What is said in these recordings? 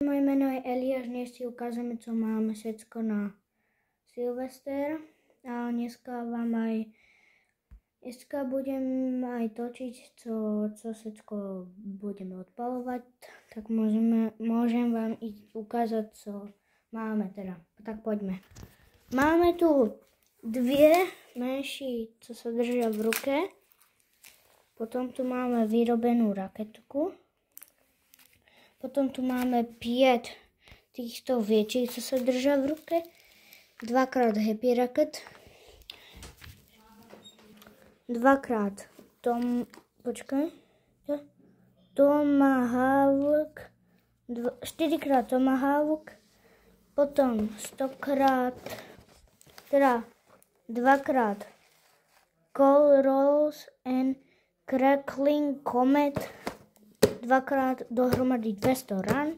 Moje jméno je Eliáš, dnes si ukážeme, co máme všecko na Silvester. A dneska budem aj točiť, co všetko budeme odpalovať. Tak môžem vám ukázať, co máme teda. Tak poďme. Máme tu dvě menší, co sa držia v ruke. Potom tu máme vyrobenú raketku. Potom tu máme 5 týchto větších, co se drží v ruke. 2x Happy Rocket. 2x Tomahawk. 4x Tomahawk. Potom 2x Coal Rolls and Crackling Comet. 2x dohromady 200 ran.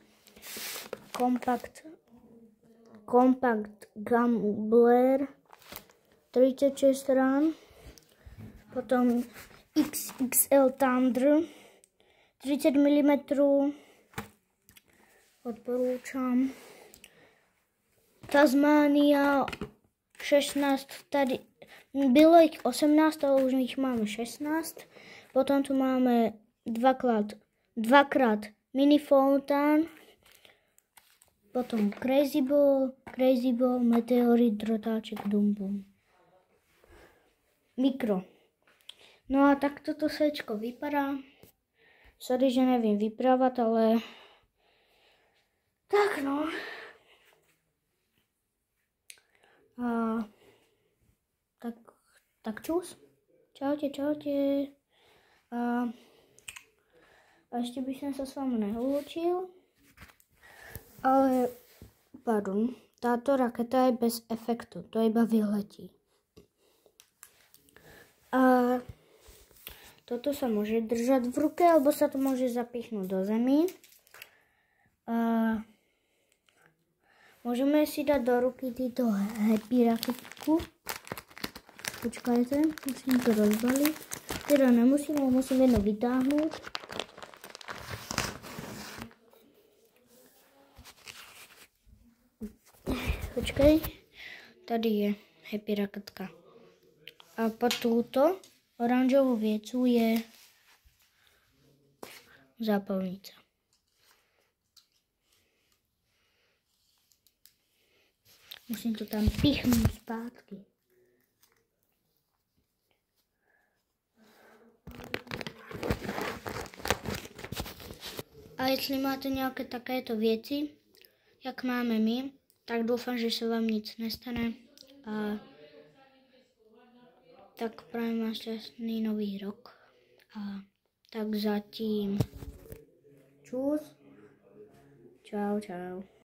Compact Gambler 36 ran. Potom XXL Thunder 30 mm. Odporúčam. Tasmania 16, tady bylo jich 18, ale už jich máme 16. Potom tu máme 2x Mini Fountain, potom Crazy Ball, Meteorit, Drotáček, Dumbum. Mikro. No a tak toto sečko vypadá. Sorry, že nevím vyprávat, ale tak no. A tak čus. Čaute. A ještě bych se s vámi neloučil, ale pardon, táto raketa je bez efektu, to iba vyletí. A toto sa môže držať v ruke, alebo sa to môže zapichnúť do zemi. A môžeme si dať do ruky týto Happy raketku. Počkajte, musím to rozbaliť. Teda nemusím, musím jedno vytáhnuť. Počkej, tady je Happy raketka. A pod túto oranžovou věcu je zápalnice. Musím to tam pichnout zpátky. A jestli máte nějaké takéto věci, jak máme my, tak doufám, že se vám nic nestane. A tak prajem vám šťastný nový rok. A tak zatím čus. Čau.